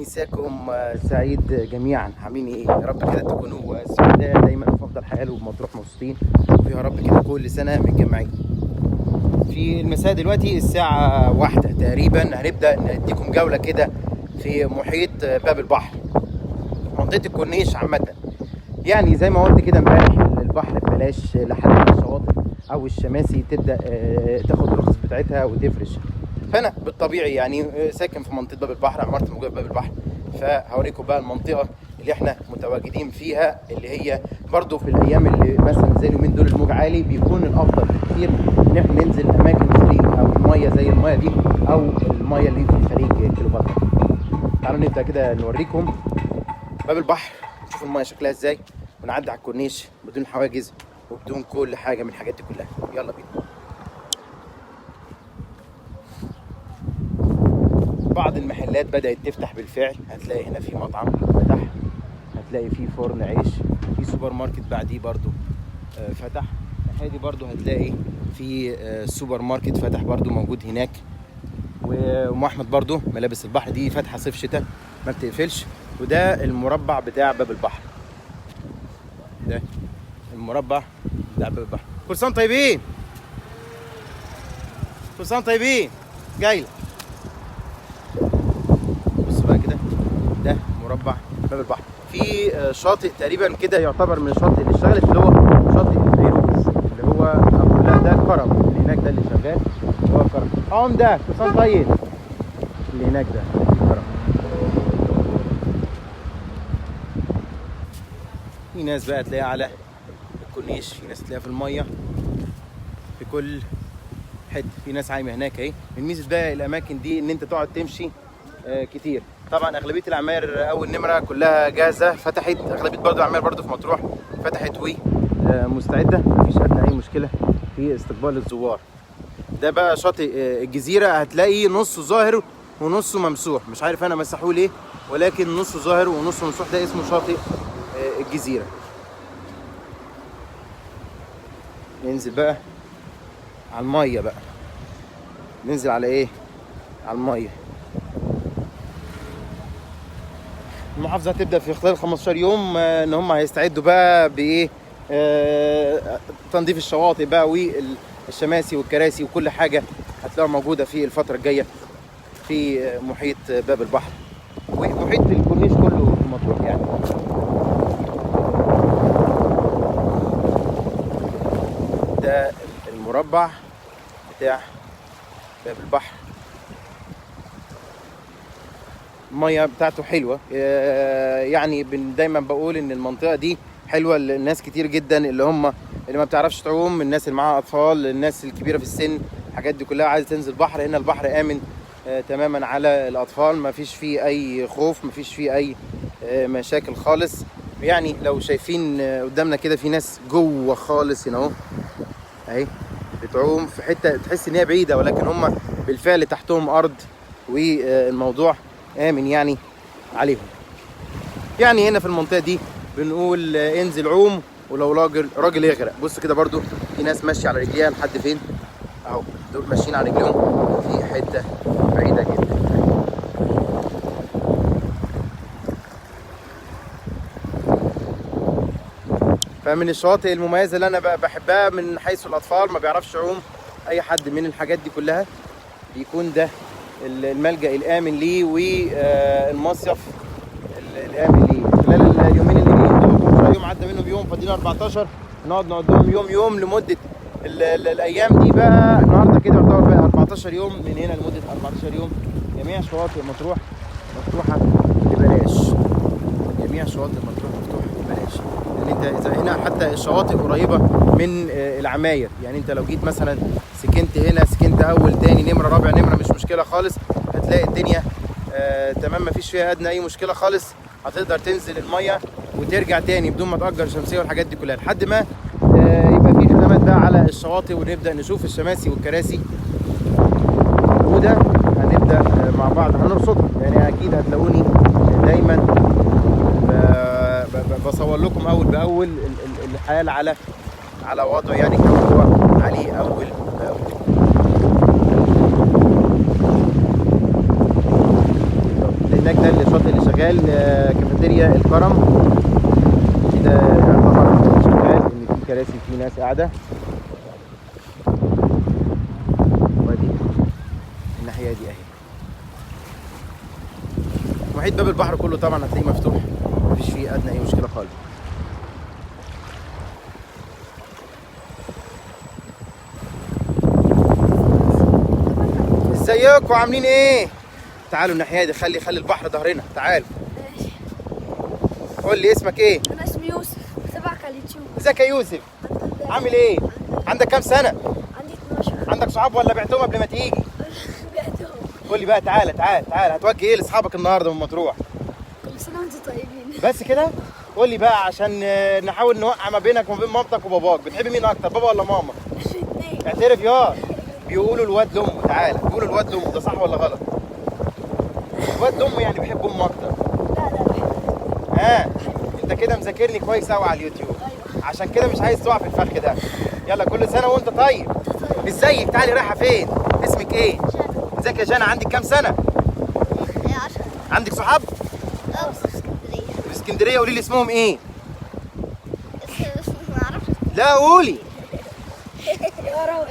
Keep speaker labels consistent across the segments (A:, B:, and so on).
A: مساكم سعيد جميعا. عاملين ايه؟ يا رب كده تكونوا سعداء دايما وفي افضل حال وبمطروح مبسوطين، ويا رب كده كل سنه متجمعين. في المساء دلوقتي الساعه 1 تقريبا هنبدا نديكم جوله كده في محيط باب البحر، منطقه الكورنيش عامه. يعني زي ما قلت كده امبارح، البحر ببلاش لحد ما الشواطئ او الشماسي تبدا تاخد الرخص بتاعتها وتفرش. فانا بالطبيعي يعني ساكن في منطقه باب البحر، عمارتي موجوده في باب البحر، فهوريكم بقى المنطقه اللي احنا متواجدين فيها، اللي هي برضو في الايام اللي مثلا زي اليومين دول الموج عالي بيكون الافضل بكتير ان احنا ننزل اماكن الخليج او الميه زي الميه دي او الميه اللي في الخليج كليوباترا. تعالوا نبدا كده نوريكم باب البحر، نشوف الميه شكلها ازاي، ونعدي على الكورنيش بدون حواجز وبدون كل حاجه من الحاجات دي كلها. يلا بينا. بعض المحلات بدأت تفتح بالفعل، هتلاقي هنا في مطعم فتح، هتلاقي في فرن عيش، في سوبر ماركت بعديه برضو فتح، الناحية دي برضو هتلاقي في سوبر ماركت فتح برضو موجود هناك. وام احمد برضو ملابس البحر دي فاتحة صيف شتاء ما بتقفلش. وده المربع بتاع باب البحر، ده المربع بتاع باب البحر. كل سنة طيبين، كل سنة طيبين. جايلك بقى كده، ده مربع باب البحر. في شاطئ تقريبا كده يعتبر من الشاطئ اللي اشتغلت، اللي هو شاطئ فيروز، اللي هو لا ده الكرم اللي هناك، ده اللي شغال هو الكرم. ده حسام طيب اللي هناك ده الكرم. في ناس بقى تلاقيها على الكورنيش، في ناس تلاقيها في الميه في كل حته، في ناس عايمه هناك اهي. من ميزه بقى الاماكن دي ان انت تقعد تمشي كتير. طبعا اغلبيه العماير اول نمره كلها جاهزه فتحت، اغلبيه برضو العماير برضو في مطروح فتحت ومستعده، مفيش ادنى اي مشكله في استقبال الزوار. ده بقى شاطئ الجزيره، هتلاقي نصه ظاهر ونصه ممسوح، مش عارف انا مسحوه ليه، ولكن نصه ظاهر ونصه ممسوح. ده اسمه شاطئ الجزيره. ننزل بقى على الميه بقى، ننزل على ايه؟ على الميه. المحافظه هتبدا في خلال 15 يوم ان هم هيستعدوا بقى بايه، تنظيف الشواطئ بقى والشماسي والكراسي وكل حاجه هتلاقوها موجوده في الفتره الجايه في محيط باب البحر ومحيط الكورنيش كله في مطروح يعني. ده المربع بتاع باب البحر، الميه بتاعته حلوه. يعني دايما بقول ان المنطقه دي حلوه للناس كتير جدا، اللي ما بتعرفش تعوم، الناس اللي معاها اطفال، الناس الكبيره في السن، الحاجات دي كلها عايزه تنزل بحر. هنا البحر امن تماما على الاطفال، ما فيش فيه اي خوف، ما فيش فيه اي مشاكل خالص. يعني لو شايفين قدامنا كده في ناس جوه خالص هنا اهو اهي بتعوم في حته تحس ان هي بعيده، ولكن هم بالفعل تحتهم ارض والموضوع آمن يعني عليهم. يعني هنا في المنطقة دي بنقول انزل عوم، ولو راجل يغرق. بص كده برضو في ناس ماشية على رجليها لحد فين اهو، دول ماشيين على رجلهم في حتة بعيدة جدا. فمن الشواطئ المميزة اللي انا بحبها من حيث الاطفال ما بيعرفش يعوم اي حد من الحاجات دي كلها، بيكون ده الملجأ الآمن ليه والمصيف الآمن ليه. خلال اليومين اللي جايين دول 15 يوم عدى منهم يوم، فاضلين 14 نقعد نقعدهم يوم يوم لمدة الأيام دي. بقى النهارده كده يعتبر بقى 14 يوم، من هنا لمدة 14 يوم جميع شواطئ مطروح مفتوحة ببلاش. جميع شواطئ مطروح مفتوحة ببلاش، يعني انت اذا هنا حتى الشواطئ قريبة من العماير. يعني انت لو جيت مثلا سكنت هنا، سكنت اول تاني نمرة رابع نمرة، مش مشكلة خالص، هتلاقي الدنيا تمام، مفيش فيها ادنى اي مشكلة خالص. هتقدر تنزل المية وترجع تاني بدون ما تأجر شمسية والحاجات دي كلها، لحد ما يبقى في خدمات بقى على الشواطئ ونبدأ نشوف الشماسي والكراسي. وده هنبدأ مع بعض هنرصدهم، يعني اكيد هتلاقوني دايما بصور لكم اول باول الحال على وضعه، يعني كما هو عليه اول باول. هناك ده الشاطئ اللي شغال، كافيتيريا الكرم كده يعتبر شغال، ان في كراسي في ناس قاعده. وادي الناحيه دي اهي محيط باب البحر كله طبعا هتلاقيه مفتوح، مفيش فيه ادنى اي مشكله خالص. ازيكم عاملين ايه؟ تعالوا الناحيه دي، خلي البحر ظهرنا. تعالوا قول لي اسمك ايه؟
B: انا اسمي يوسف، بتابعك على اليوتيوب.
A: ازيك يا يوسف؟ عامل ايه؟ عندك كام سنه؟
B: عندي 12.
A: عندك صحاب ولا بعتهم قبل ما تيجي؟
B: بعتهم.
A: قول لي بقى، تعالى هتوجه ايه لاصحابك النهارده من مطروح؟
B: كل سنه وانتم طيبين.
A: بس كده؟ قول لي بقى عشان نحاول نوقع ما بينك وما بين مامتك وباباك، بتحب مين اكتر، بابا ولا ماما؟
B: الاثنين.
A: اعترف يا. بيقولوا الواد لامه، تعالى بيقولوا الواد لامه، ده صح ولا غلط؟ الواد لامه يعني بيحب امه اكتر.
B: لا بحب.
A: انت كده مذاكرني كويس قوي على اليوتيوب.
B: ايوه.
A: عشان كده مش عايز تقع في الفخ ده. يلا كل سنه وانت طيب. ازيك؟ تعالي رايحه فين؟ اسمك ايه؟ ازيك يا جانا؟ عندك كام سنه؟
B: 10.
A: عندك صحاب؟
B: بس في اسكندريه.
A: في اسكندريه. قولي لي اسمهم ايه؟
B: ما اعرفش.
A: لا قولي.
B: يارا.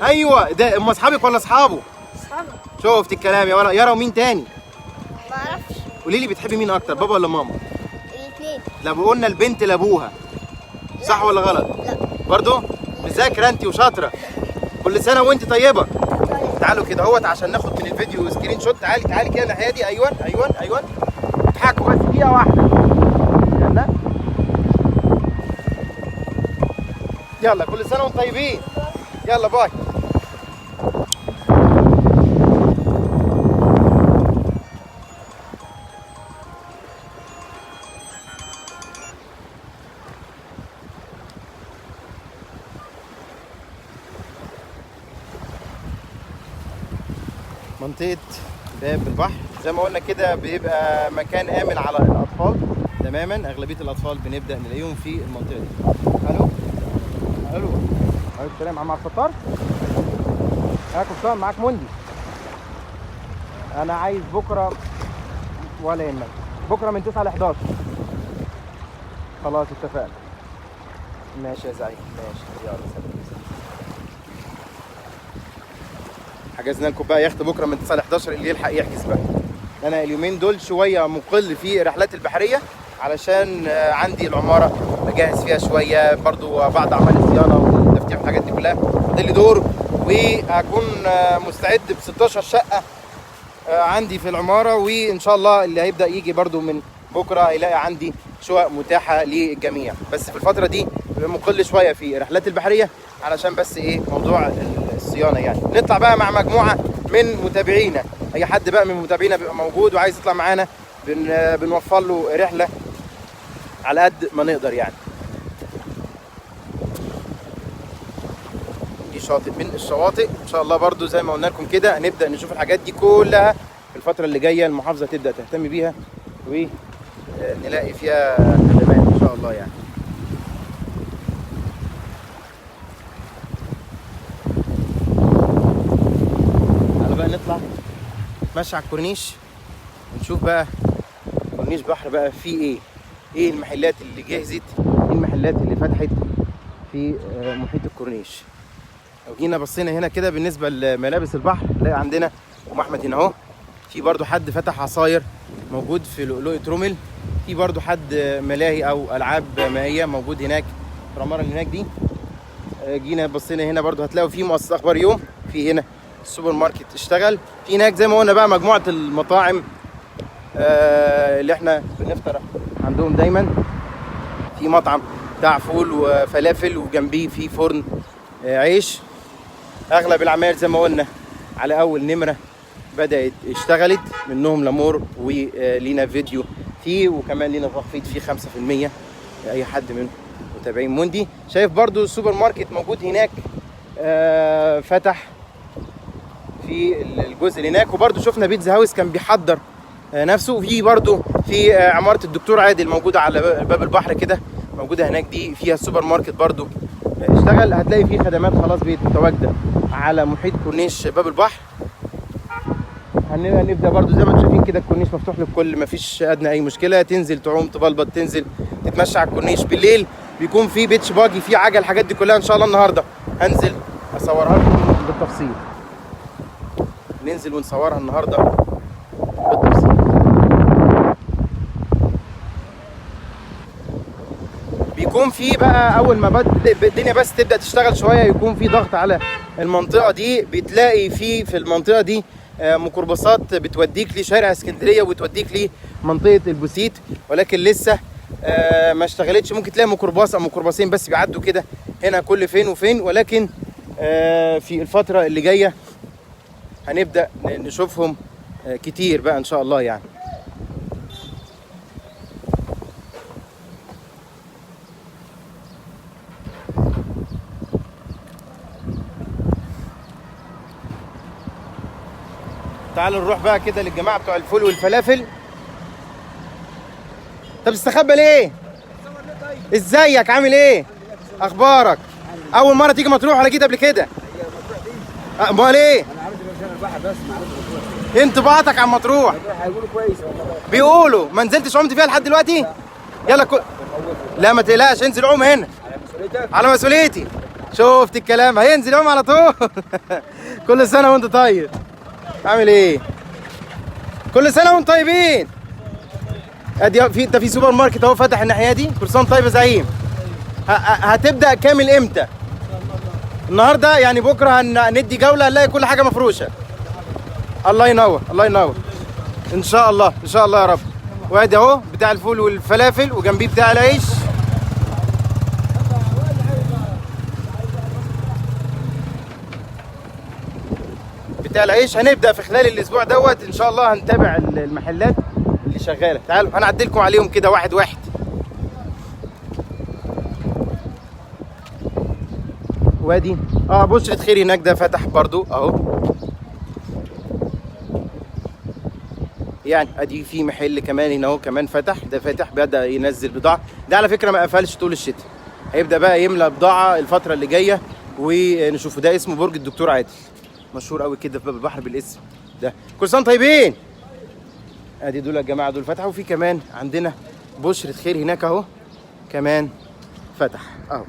A: ايوه ده هم اصحابك ولا اصحابه؟
B: اصحابك.
A: شفت الكلام يا ورا. يارا ومين تاني؟
B: ما اعرفش.
A: قولي لي بتحبي مين اكتر، بابا ولا ماما؟
B: الاثنين.
A: لو قلنا البنت لابوها صح ولا غلط؟
B: لا.
A: برضه مذاكره انت وشاطره. كل سنه وانت طيبه. تعالوا كده اهوت عشان ناخد من الفيديو سكرين شوت. تعالي كده الناحيه دي. ايوه اضحكوا بس دقيقه واحده. يلا كل سنه وانتم طيبين. يلا باي. منطقة باب البحر زي ما قلنا كده بيبقى مكان آمن على الأطفال تماما. أغلبية الأطفال بنبدأ نلاقيهم في المنطقة دي. ألو عليكم السلام. عم عبد الستار؟ معاك قبطان، معاك مندي. أنا عايز بكرة ولا يهمك، بكرة من 9 ل 11. خلاص اتفقنا. ماشي يا زعيم، ماشي يلا سلام. حجزنا لكم بقى يخت بكره من 9 ل 11، اللي يلحق يحجز بقى. انا اليومين دول شويه مقل في الرحلات البحريه علشان عندي العماره بجهز فيها شويه برضو، بعد اعمال الصيانه والتفتيح والحاجات دي كلها فاضل لي دور، واكون مستعد ب 16 شقه عندي في العماره، وان شاء الله اللي هيبدا يجي برضو من بكره هيلاقي عندي شقق متاحه للجميع. بس في الفتره دي مقل شويه في الرحلات البحريه علشان بس ايه موضوع الصيانه يعني. نطلع بقى مع مجموعه من متابعينا، اي حد بقى من متابعينا بيبقى موجود وعايز يطلع معانا بنوفر له رحله على قد ما نقدر يعني. دي شاطئ من الشواطئ ان شاء الله برضو زي ما قلنا لكم كده هنبدا نشوف الحاجات دي كلها في الفتره اللي جايه. المحافظه تبدا تهتم بيها ونلاقي فيها خدمات ان شاء الله يعني. نطلع ماشي على الكورنيش ونشوف بقى كورنيش بحر بقى فيه ايه المحلات اللي جهزت، ايه المحلات اللي فتحت في محيط الكورنيش. لو جينا بصينا هنا كده بالنسبه لملابس البحر نلاقي عندنا ام احمد هنا اهو، في برضو حد فتح عصاير موجود في لؤلؤة رومل، في برضو حد ملاهي او العاب مائيه موجود هناك في العماره اللي هناك دي. جينا بصينا هنا برضو هتلاقوا في مؤسسه اخبار يوم، في هنا السوبر ماركت اشتغل، في هناك زي ما قلنا بقى مجموعه المطاعم اللي احنا بنفطر عندهم دايما. في مطعم بتاع فول وفلافل وجنبيه في فرن عيش. اغلب العماير زي ما قلنا على اول نمره بدات اشتغلت، منهم لامور ولينا فيديو فيه، وكمان لينا تخفيض فيه 5% لاي حد من متابعين موندي. شايف برضو السوبر ماركت موجود هناك فتح في الجزء اللي هناك، وبرضو شفنا بيتزا هاوس كان بيحضر نفسه. في برضو في عمارة الدكتور عادل موجودة على باب البحر كده موجودة هناك، دي فيها السوبر ماركت برضو اشتغل. هتلاقي فيه خدمات خلاص بقت متواجدة على محيط كورنيش باب البحر. هنبدا برضو زي ما انتم شايفين كده، الكورنيش مفتوح للكل، مفيش ادنى اي مشكله. تنزل تعوم تبلبط، تنزل تتمشى على الكورنيش. بالليل بيكون في بيتش باجي، في عجل، الحاجات دي كلها ان شاء الله النهارده هنزل اصورها لكم بالتفصيل. ننزل ونصورها النهارده بالتفصيل. بيكون في بقى اول ما الدنيا بس تبدا تشتغل شويه، يكون في ضغط على المنطقه دي. بتلاقي في المنطقه دي ميكروباصات بتوديك لشارع اسكندريه وبتوديك لمنطقه البوسيت، ولكن لسه ما اشتغلتش. ممكن تلاقي ميكروباص او ميكروباصين بس بيعدوا كده هنا كل فين وفين، ولكن في الفتره اللي جايه هنبدا نشوفهم كتير بقى ان شاء الله يعني. تعالوا نروح بقى كده للجماعه بتوع الفول والفلافل. طب استخبى ليه؟ ازيك عامل ايه؟ اخبارك؟ اول مره تيجي مطروح ولا جيت قبل كده؟ امال ايه؟
C: انا عارف ان البحر بس ما عارف مطروح.
A: ايه انطباعاتك عن مطروح؟
C: هيقولوا كويس والله.
A: بيقولوا ما نزلتش عمت فيها لحد دلوقتي؟ يلا لا ما تقلقش، انزل عوم هنا
C: على مسؤوليتك.
A: على مسؤوليتي. شفت الكلام، هينزل عوم على طول. كل سنه وانت طيب. عامل ايه؟ كل سنه وانتم طيبين. ادي انت في سوبر ماركت اهو فاتح الناحيه دي. كل سنه طيب يا زعيم. هتبدا كامل امتى؟ النهارده يعني بكره هندي جوله هنلاقي كل حاجه مفروشه. الله ينور الله ينور. ان شاء الله ان شاء الله يا رب. وادي اهو بتاع الفول والفلافل وجنبيه بتاع العيش. بتاع العيش هنبدا في خلال الاسبوع دوت ان شاء الله. هنتابع المحلات اللي شغاله. تعالوا هنعدي لكم عليهم كده واحد واحد. وادي بشرة خير هناك ده فتح برضو اهو. يعني ادي في محل كمان هنا اهو كمان فتح، ده فاتح بدا ينزل بضاعه. ده على فكره ما قفلش طول الشتاء، هيبدا بقى يملى بضاعه الفتره اللي جايه ونشوفه. ده اسمه برج الدكتور عادل، مشهور قوي كده في باب البحر بالاسم ده. كل سنه طيبين. ادي دول الجماعه دول فتحوا. وفي كمان عندنا بشرة خير هناك اهو كمان فتح اهو.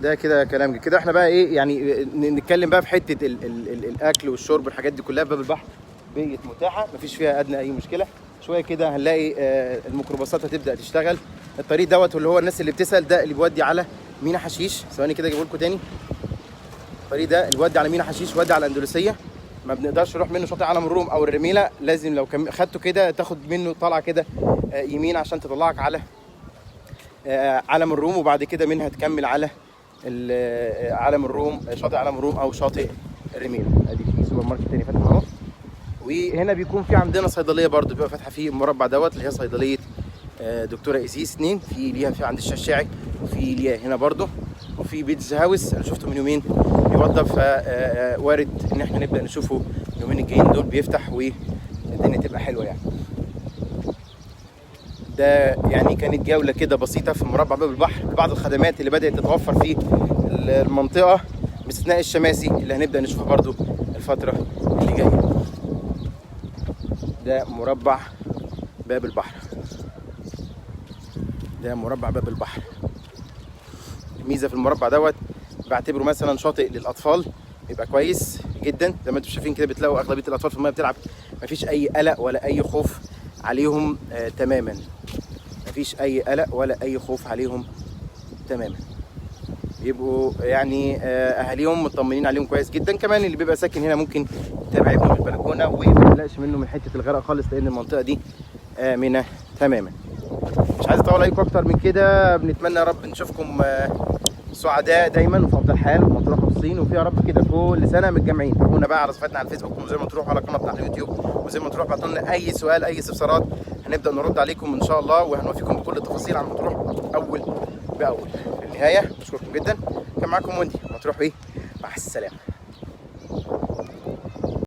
A: ده كده كلام كده. احنا بقى ايه يعني نتكلم بقى في حته الاكل والشرب والحاجات دي كلها. باب البحر بقت متاحه مفيش فيها ادنى اي مشكله. شويه كده هنلاقي الميكروباصات هتبدا تشتغل. الطريق دوت اللي هو الناس اللي بتسال ده اللي بيودي على مينا حشيش. ثواني كده اجيبه لكم تاني. الطريق ده اللي بيودي على مينا حشيش بيودي على الاندلسيه. ما بنقدرش نروح منه شاطئ عالم الروم او الرميله، لازم لو خدته كده تاخد منه طالعه كده يمين عشان تطلعك على عالم الروم، وبعد كده منها تكمل على عالم الروم، شاطئ عالم الروم او شاطئ الرميله. ادي في سوبر ماركت تاني فاتح اهو. وهنا بيكون في عندنا صيدليه برضو بيبقى فاتحه في المربع دوت اللي هي صيدليه دكتوره ايزيس 2. ليها في عند الشاشاعي، وفي ليها هنا برضو، وفي بيتزا هاوس انا شفته من يومين بيوضب، فوارد ان احنا نبدا نشوفه اليومين الجايين دول بيفتح والدنيا تبقى حلوه يعني. ده يعني كانت جولة كده بسيطة في مربع باب البحر ببعض الخدمات اللي بدأت تتوفر في المنطقة باستثناء الشماسي اللي هنبدأ نشوفه برضو الفترة اللي جاية. ده مربع باب البحر. ده مربع باب البحر. الميزة في المربع دوت بعتبره مثلا شاطئ للأطفال، يبقى كويس جدا. زي ما انتم شايفين كده بتلاقوا أغلبية الأطفال في المية بتلعب، مفيش أي قلق ولا أي خوف عليهم تماما. مفيش اي قلق ولا اي خوف عليهم تماما. يبقوا يعني اهاليهم مطمنين عليهم كويس جدا. كمان اللي بيبقى ساكن هنا ممكن يتابع ابنه من البلكونه وما يقلقش منه من حته الغرق خالص، لان المنطقه دي امنه تماما. مش عايز اطول عليكم اكتر من كده. بنتمنى يا رب نشوفكم سعداء دايما وفي افضل حال ومطروح مبسوطين، وفي يا رب كده كل سنه متجمعين. تابعونا بقى على صفحتنا على الفيسبوك وزي ما تروحوا على قناتنا على اليوتيوب، وزي ما تروحوا ابعتوا لنا اي سؤال اي استفسارات هنبدا نرد عليكم ان شاء الله، وهنوفيكم بكل التفاصيل عن مطروح اول باول. في النهايه بشكركم جدا. كان معاكم وندي مطروح مع السلامه.